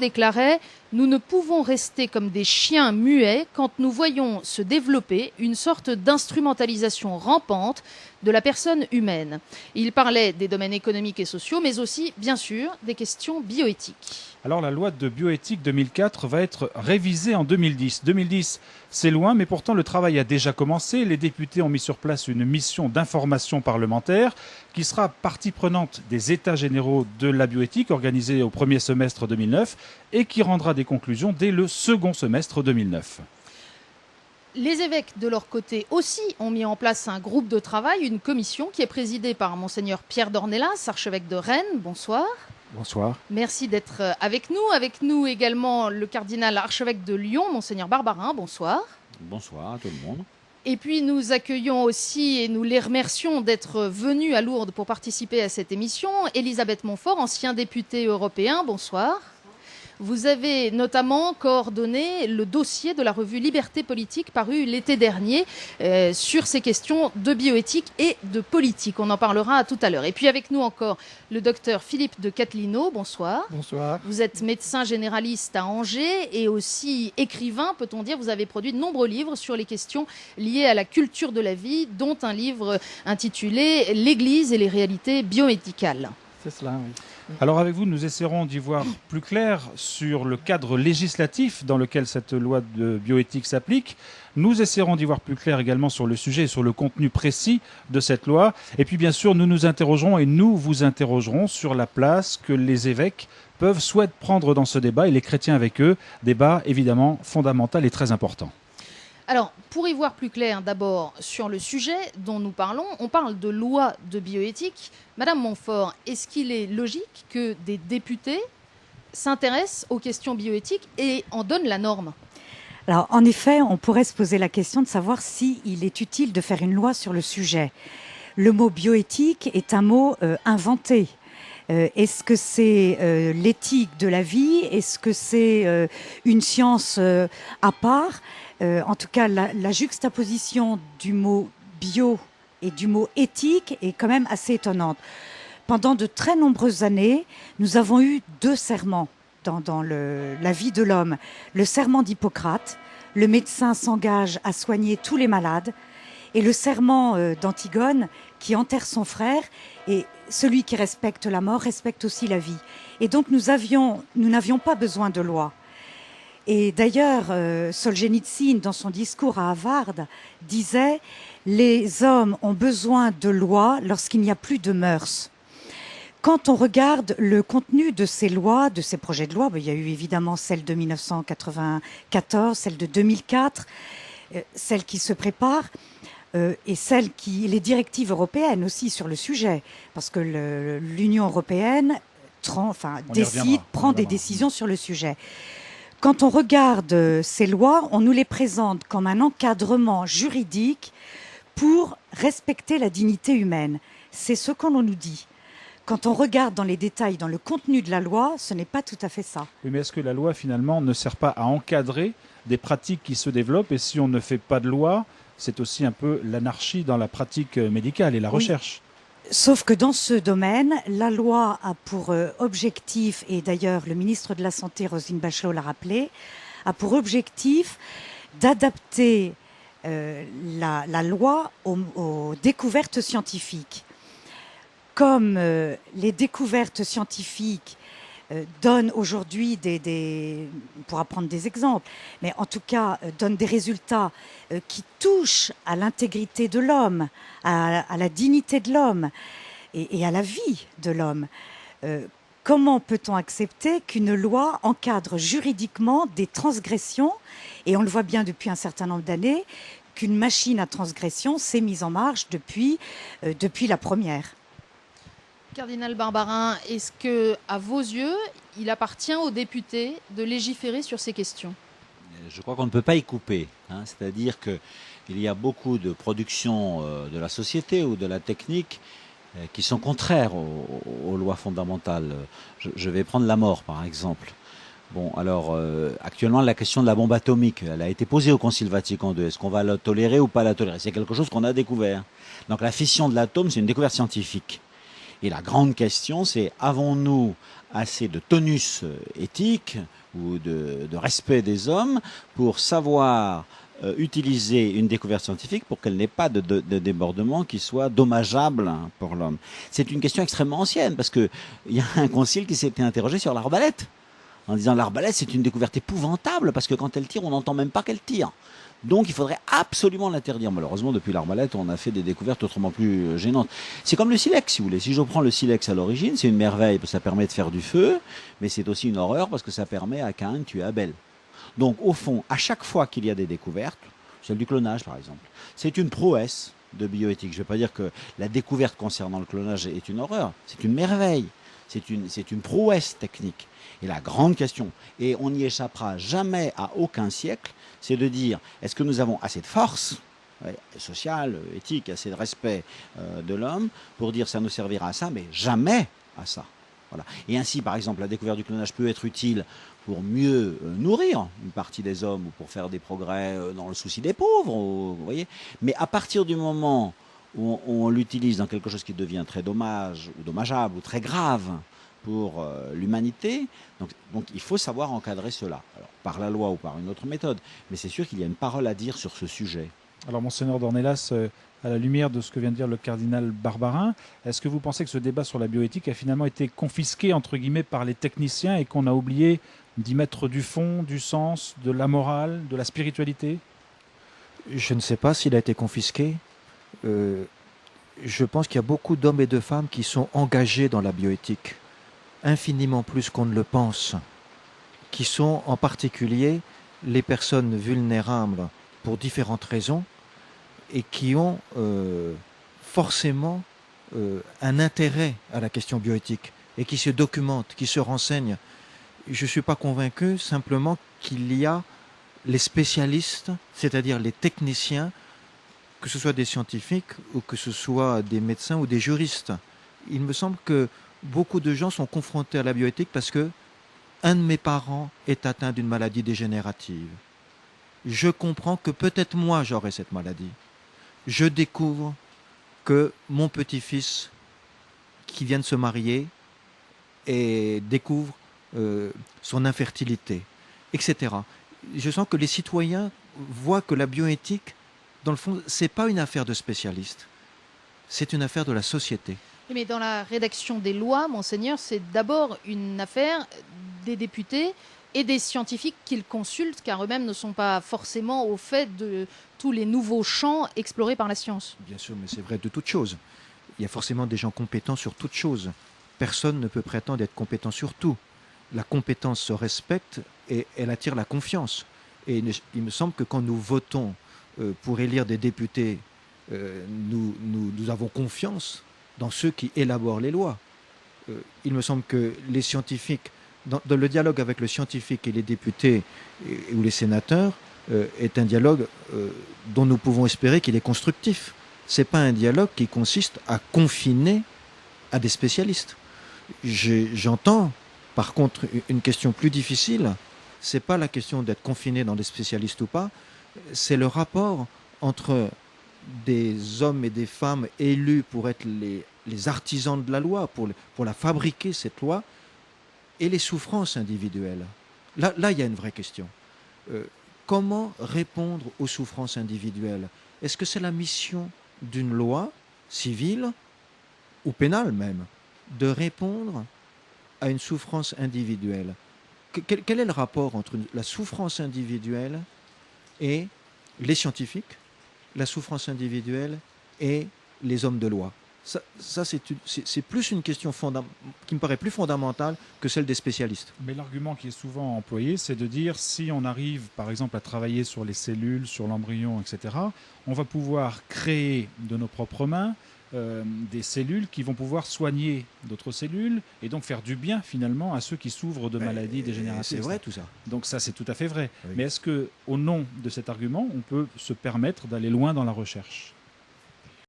Déclarait: nous ne pouvons rester comme des chiens muets quand nous voyons se développer une sorte d'instrumentalisation rampante de la personne humaine. Il parlait des domaines économiques et sociaux, mais aussi, bien sûr, des questions bioéthiques. Alors la loi de bioéthique 2004 va être révisée en 2010. 2010, c'est loin, mais pourtant le travail a déjà commencé. Les députés ont mis sur place une mission d'information parlementaire qui sera partie prenante des États généraux de la bioéthique organisés au premier semestre 2009 et qui rendra des conclusions dès le second semestre 2009. Les évêques, de leur côté, aussi ont mis en place un groupe de travail, une commission qui est présidée par Monseigneur Pierre d'Ornelas, archevêque de Rennes. Bonsoir. Bonsoir. Merci d'être avec nous. Avec nous également le cardinal archevêque de Lyon, Monseigneur Barbarin. Bonsoir. Bonsoir à tout le monde. Et puis nous accueillons aussi, et nous les remercions d'être venus à Lourdes pour participer à cette émission, Elisabeth Montfort, ancien député européen. Bonsoir. Vous avez notamment coordonné le dossier de la revue Liberté politique paru l'été dernier sur ces questions de bioéthique et de politique. On en parlera tout à l'heure. Et puis avec nous encore le docteur Philippe de Catlino. Bonsoir. Bonsoir. Vous êtes médecin généraliste à Angers et aussi écrivain, peut-on dire. Vous avez produit de nombreux livres sur les questions liées à la culture de la vie, dont un livre intitulé L'Église et les réalités biomédicales. C'est cela, oui. Alors avec vous, nous essaierons d'y voir plus clair sur le cadre législatif dans lequel cette loi de bioéthique s'applique. Nous essaierons d'y voir plus clair également sur le sujet et sur le contenu précis de cette loi. Et puis bien sûr, nous nous interrogerons et nous vous interrogerons sur la place que les évêques souhaitent prendre dans ce débat et les chrétiens avec eux. Débat évidemment fondamental et très important. Alors, pour y voir plus clair d'abord sur le sujet dont nous parlons, on parle de loi de bioéthique. Madame Montfort, est-ce qu'il est logique que des députés s'intéressent aux questions bioéthiques et en donnent la norme ? Alors, en effet, on pourrait se poser la question de savoir s'il est utile de faire une loi sur le sujet. Le mot bioéthique est un mot inventé. Est-ce que c'est l'éthique de la vie ? Est-ce que c'est une science à part ? En tout cas, la juxtaposition du mot bio et du mot éthique est quand même assez étonnante. Pendant de très nombreuses années, nous avons eu deux serments dans la vie de l'homme. Le serment d'Hippocrate, le médecin s'engage à soigner tous les malades, et le serment d'Antigone qui enterre son frère, et celui qui respecte la mort respecte aussi la vie. Et donc nous n'avions pas besoin de loi. Et d'ailleurs, Solzhenitsyn, dans son discours à Harvard, disait « Les hommes ont besoin de lois lorsqu'il n'y a plus de mœurs ». Quand on regarde le contenu de ces lois, de ces projets de loi, il y a eu évidemment celle de 1994, celle de 2004, celle qui se prépare, et les directives européennes aussi sur le sujet, parce que l'Union européenne prend des décisions sur le sujet. Quand on regarde ces lois, on nous les présente comme un encadrement juridique pour respecter la dignité humaine. C'est ce qu'on nous dit. Quand on regarde dans les détails, dans le contenu de la loi, ce n'est pas tout à fait ça. Oui, mais est-ce que la loi, finalement, ne sert pas à encadrer des pratiques qui se développent ? Et si on ne fait pas de loi, c'est aussi un peu l'anarchie dans la pratique médicale et la recherche. Sauf que dans ce domaine, la loi a pour objectif, et d'ailleurs le ministre de la Santé, Roselyne Bachelot, l'a rappelé, a pour objectif d'adapter la loi aux découvertes scientifiques. Comme les découvertes scientifiques donnent aujourd'hui on pourra prendre des exemples, mais en tout cas donnent des résultats qui touchent à l'intégrité de l'homme, à la dignité de l'homme et à la vie de l'homme. Comment peut-on accepter qu'une loi encadre juridiquement des transgressions ? Et on le voit bien depuis un certain nombre d'années, qu'une machine à transgression s'est mise en marche depuis la première. Cardinal Barbarin, est-ce que, à vos yeux, il appartient aux députés de légiférer sur ces questions ? Je crois qu'on ne peut pas y couper. C'est-à-dire qu'il y a beaucoup de productions de la société ou de la technique qui sont contraires aux lois fondamentales. Je vais prendre la mort, par exemple. Bon, alors, actuellement, la question de la bombe atomique, elle a été posée au Concile Vatican II. Est-ce qu'on va la tolérer ou pas la tolérer ? C'est quelque chose qu'on a découvert. Donc la fission de l'atome, c'est une découverte scientifique. Et la grande question, c'est avons-nous assez de tonus éthique ou de respect des hommes pour savoir utiliser une découverte scientifique pour qu'elle n'ait pas de débordement qui soit dommageable pour l'homme. C'est une question extrêmement ancienne parce qu'il y a un concile qui s'était interrogé sur l'arbalète en disant l'arbalète c'est une découverte épouvantable parce que quand elle tire on n'entend même pas qu'elle tire. Donc il faudrait absolument l'interdire. Malheureusement, depuis l'arbalète, on a fait des découvertes autrement plus gênantes. C'est comme le silex, si vous voulez. Si je prends le silex à l'origine, c'est une merveille parce que ça permet de faire du feu, mais c'est aussi une horreur parce que ça permet à Caïn de tuer Abel. Donc au fond, à chaque fois qu'il y a des découvertes, celle du clonage par exemple, c'est une prouesse de bioéthique. Je ne veux pas dire que la découverte concernant le clonage est une horreur, c'est une merveille, c'est une prouesse technique. Et la grande question, et on n'y échappera jamais à aucun siècle, c'est de dire, est-ce que nous avons assez de force sociale, éthique, assez de respect de l'homme pour dire ça nous servira à ça, mais jamais à ça. Voilà. Et ainsi, par exemple, la découverte du clonage peut être utile pour mieux nourrir une partie des hommes ou pour faire des progrès dans le souci des pauvres, vous voyez. Mais à partir du moment où on l'utilise dans quelque chose qui devient très dommageable ou très grave pour l'humanité, donc il faut savoir encadrer cela, alors, par la loi ou par une autre méthode. Mais c'est sûr qu'il y a une parole à dire sur ce sujet. Alors, Monseigneur Dornelas, à la lumière de ce que vient de dire le cardinal Barbarin, est-ce que vous pensez que ce débat sur la bioéthique a finalement été confisqué, entre guillemets, par les techniciens et qu'on a oublié d'y mettre du fond, du sens, de la morale, de la spiritualité? Je ne sais pas s'il a été confisqué. Je pense qu'il y a beaucoup d'hommes et de femmes qui sont engagés dans la bioéthique, infiniment plus qu'on ne le pense, qui sont en particulier les personnes vulnérables pour différentes raisons et qui ont forcément un intérêt à la question bioéthique et qui se documentent, qui se renseignent. Je ne suis pas convaincu simplement qu'il y a les spécialistes, c'est-à-dire les techniciens, que ce soit des scientifiques ou que ce soit des médecins ou des juristes. Il me semble que beaucoup de gens sont confrontés à la bioéthique parce que un de mes parents est atteint d'une maladie dégénérative. Je comprends que peut-être moi j'aurai cette maladie. Je découvre que mon petit-fils qui vient de se marier et découvre son infertilité, etc. Je sens que les citoyens voient que la bioéthique, dans le fond, ce n'est pas une affaire de spécialistes, c'est une affaire de la société. Mais dans la rédaction des lois, Monseigneur, c'est d'abord une affaire des députés et des scientifiques qu'ils consultent, car eux-mêmes ne sont pas forcément au fait de tous les nouveaux champs explorés par la science. Bien sûr, mais c'est vrai de toute chose. Il y a forcément des gens compétents sur toute chose. Personne ne peut prétendre être compétent sur tout. La compétence se respecte et elle attire la confiance. Et il me semble que quand nous votons pour élire des députés, nous avons confiance dans ceux qui élaborent les lois. Il me semble que les scientifiques, dans le dialogue avec le scientifique et les députés ou les sénateurs, est un dialogue dont nous pouvons espérer qu'il est constructif. Ce n'est pas un dialogue qui consiste à confiner à des spécialistes. J'entends, par contre, une question plus difficile. Ce n'est pas la question d'être confiné dans des spécialistes ou pas, c'est le rapport entre des hommes et des femmes élus pour être les artisans de la loi, pour la fabriquer, cette loi, et les souffrances individuelles. Là, il y a une vraie question. Comment répondre aux souffrances individuelles? Est-ce que c'est la mission d'une loi civile ou pénale même de répondre à une souffrance individuelle? Quel est le rapport entre la souffrance individuelle et les scientifiques, la souffrance individuelle et les hommes de loi? Ça c'est plus une question qui me paraît plus fondamentale que celle des spécialistes. Mais l'argument qui est souvent employé, c'est de dire si on arrive, par exemple, à travailler sur les cellules, sur l'embryon, etc., on va pouvoir créer de nos propres mains des cellules qui vont pouvoir soigner d'autres cellules et donc faire du bien finalement à ceux qui souffrent de maladies dégénératives. C'est vrai tout ça. Donc ça, c'est tout à fait vrai. Oui. Mais est-ce qu'au nom de cet argument, on peut se permettre d'aller loin dans la recherche?